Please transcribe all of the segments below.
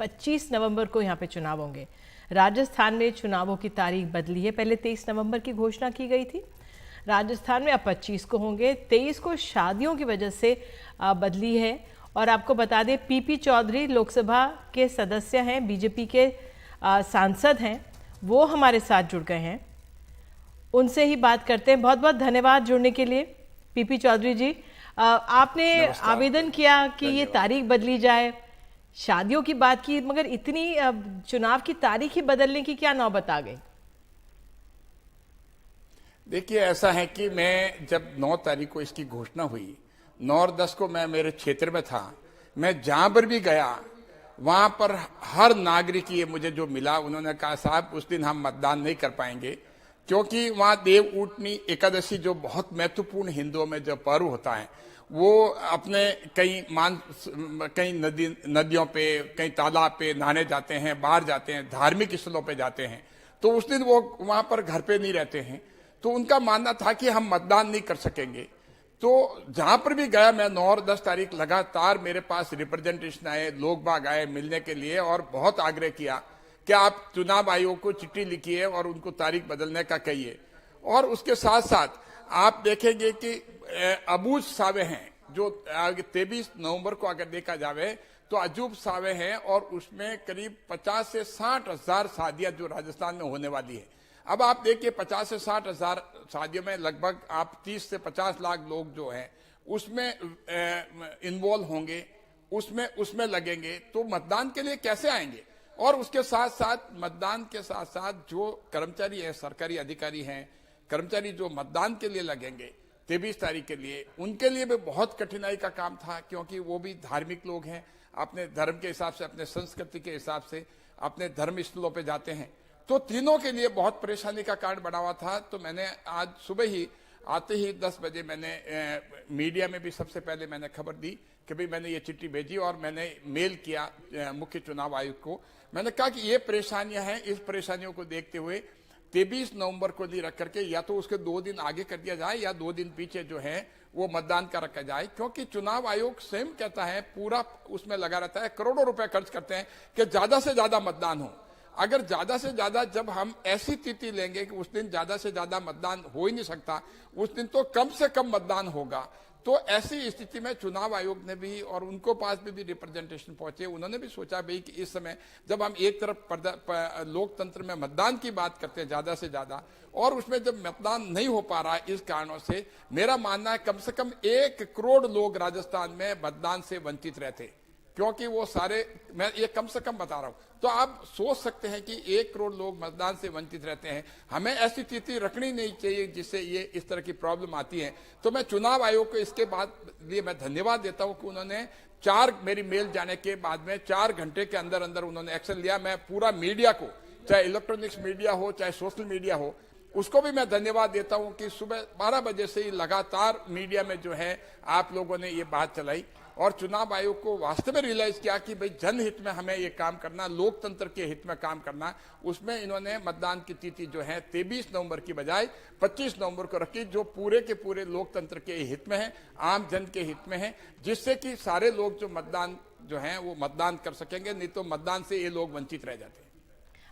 25 नवंबर को यहाँ पे चुनाव होंगे। राजस्थान में चुनावों की तारीख बदली है, पहले 23 नवंबर की घोषणा की गई थी राजस्थान में, अब 25 को होंगे। 23 को शादियों की वजह से बदली है। और आपको बता दें, पीपी चौधरी लोकसभा के सदस्य हैं, बीजेपी के सांसद हैं, वो हमारे साथ जुड़ गए हैं, उनसे ही बात करते हैं। बहुत बहुत धन्यवाद जुड़ने के लिए पीपी चौधरी जी। आपने आवेदन किया कि ये तारीख बदली जाए, शादियों की बात की, मगर इतनी चुनाव की तारीख ही बदलने की क्या नौबत आ गई? देखिए, ऐसा है कि मैं जब 9 तारीख को इसकी घोषणा हुई, 9 और 10 को मैं मेरे क्षेत्र में था, मैं जहां पर भी गया वहां पर हर नागरिक ये मुझे जो मिला, उन्होंने कहा साहब उस दिन हम मतदान नहीं कर पाएंगे, क्योंकि वहां देव उठनी एकादशी जो बहुत महत्वपूर्ण हिंदुओं में जो पर्व होता है, वो अपने कई नदियों पे, कई तालाब पे नहाने जाते हैं, बाहर जाते हैं, धार्मिक स्थलों पे जाते हैं, तो उस दिन वो वहां पर घर पे नहीं रहते हैं, तो उनका मानना था कि हम मतदान नहीं कर सकेंगे। तो जहां पर भी गया मैं 9 और 10 तारीख लगातार मेरे पास रिप्रेजेंटेशन आए, लोग बाग आए मिलने के लिए, और बहुत आग्रह किया कि आप चुनाव आयोग को चिट्ठी लिखिए और उनको तारीख बदलने का कहिए। और उसके साथ साथ आप देखेंगे कि अबूझ सावे हैं जो 23 नवंबर को अगर देखा जाए तो अजूब सावे हैं, और उसमें करीब 50 से 60 हजार शादियां जो राजस्थान में होने वाली है। अब आप देखिए 50 से 60 हजार शादियों में लगभग आप 30 से 50 लाख लोग जो हैं उसमें इन्वॉल्व होंगे, उसमें लगेंगे, तो मतदान के लिए कैसे आएंगे? और उसके साथ साथ मतदान के साथ साथ जो कर्मचारी हैं, सरकारी अधिकारी हैं, कर्मचारी जो मतदान के लिए लगेंगे 23 तारीख के लिए, उनके लिए भी बहुत कठिनाई का काम था, क्योंकि वो भी धार्मिक लोग हैं, अपने धर्म के हिसाब से, अपने संस्कृति के हिसाब से अपने धर्म स्थलों पे जाते हैं, तो तीनों के लिए बहुत परेशानी का कारण बना हुआ था। तो मैंने आज सुबह ही आते ही 10 बजे मैंने मीडिया में भी सबसे पहले मैंने खबर दी कि भाई मैंने ये चिट्ठी भेजी, और मैंने मेल किया मुख्य चुनाव आयुक्त को। मैंने कहा कि ये परेशानियां हैं, इस परेशानियों को देखते हुए 23 नवंबर को नहीं रख करके या तो उसके 2 दिन आगे कर दिया जाए या 2 दिन पीछे जो है वो मतदान का रखा जाए, क्योंकि चुनाव आयोग स्वयं कहता है, पूरा उसमें लगा रहता है, करोड़ों रुपए खर्च करते हैं कि ज्यादा से ज्यादा मतदान हो। अगर ज्यादा से ज्यादा जब हम ऐसी तिथि लेंगे कि उस दिन ज्यादा से ज्यादा मतदान हो ही नहीं सकता, उस दिन तो कम से कम मतदान होगा, तो ऐसी स्थिति में चुनाव आयोग ने भी, और उनको पास भी रिप्रेजेंटेशन पहुंचे, उन्होंने भी सोचा भाई कि इस समय जब हम एक तरफ लोकतंत्र में मतदान की बात करते हैं ज्यादा से ज्यादा, और उसमें जब मतदान नहीं हो पा रहा है इस कारणों से, मेरा मानना है कम से कम 1 करोड़ लोग राजस्थान में मतदान से वंचित रहते, क्योंकि वो सारे, मैं ये कम से कम बता रहा हूं, तो आप सोच सकते हैं कि 1 करोड़ लोग मतदान से वंचित रहते हैं। हमें ऐसी तिथि रखनी नहीं चाहिए जिससे ये इस तरह की प्रॉब्लम आती है। तो मैं चुनाव आयोग को इसके बाद लिए मैं धन्यवाद देता हूं कि उन्होंने मेरी मेल जाने के बाद में 4 घंटे के अंदर अंदर उन्होंने एक्शन लिया। मैं पूरा मीडिया को, चाहे इलेक्ट्रॉनिक्स मीडिया हो चाहे सोशल मीडिया हो, उसको भी मैं धन्यवाद देता हूं कि सुबह 12 बजे से ही लगातार मीडिया में जो है आप लोगों ने ये बात चलाई, और चुनाव आयोग को वास्तव में रियलाइज किया कि भाई जनहित में हमें ये काम करना, लोकतंत्र के हित में काम करना। उसमें इन्होंने मतदान की तिथि जो है 23 नवंबर की बजाय 25 नवंबर को रखी, जो पूरे के पूरे लोकतंत्र के हित में है, आम जन के हित में है, जिससे कि सारे लोग जो मतदान जो है वो मतदान कर सकेंगे, नहीं तो मतदान से ये लोग वंचित रह जाते हैं।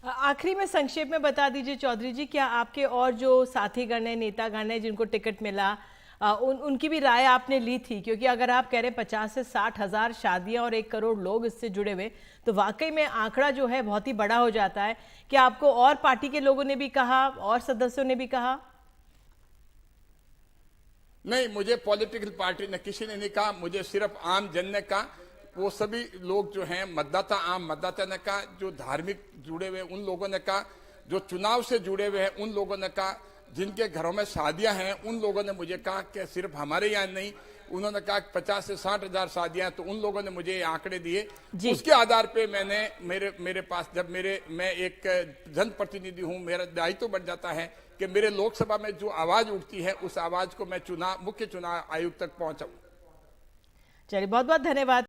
आखिरी में संक्षेप में बता दीजिए चौधरी जी, क्या आपके और जो साथीगण हैं, नेतागण हैं जिनको टिकट मिला, उनकी भी राय आपने ली थी? क्योंकि अगर आप कह रहे हैं 50 से 60 हजार शादियां और 1 करोड़ लोग इससे जुड़े हुए, तो वाकई में आंकड़ा जो है बहुत ही बड़ा हो जाता है। क्या आपको और पार्टी के लोगों ने भी कहा, और सदस्यों ने भी कहा? नहीं, मुझे पॉलिटिकल पार्टी ने किसी ने नहीं कहा, मुझे सिर्फ आम जन ने कहा। वो सभी लोग जो हैं मतदाता, आम मतदाता ने कहा, जो धार्मिक जुड़े हुए उन लोगों ने कहा, जो चुनाव से जुड़े हुए हैं उन लोगों ने कहा, जिनके घरों में शादियां हैं उन लोगों ने मुझे कहा कि सिर्फ हमारे यहाँ नहीं, उन्होंने कहा 50 से 60 हजार शादियां, तो उन लोगों ने मुझे ये आंकड़े दिए। उसके आधार पे मैंने मेरे पास जब मैं एक जनप्रतिनिधि हूं, मेरा दायित्व तो बढ़ जाता है कि मेरे लोकसभा में जो आवाज उठती है उस आवाज को मैं मुख्य चुनाव आयुक्त तक पहुंचाऊं। चलिए, बहुत बहुत धन्यवाद।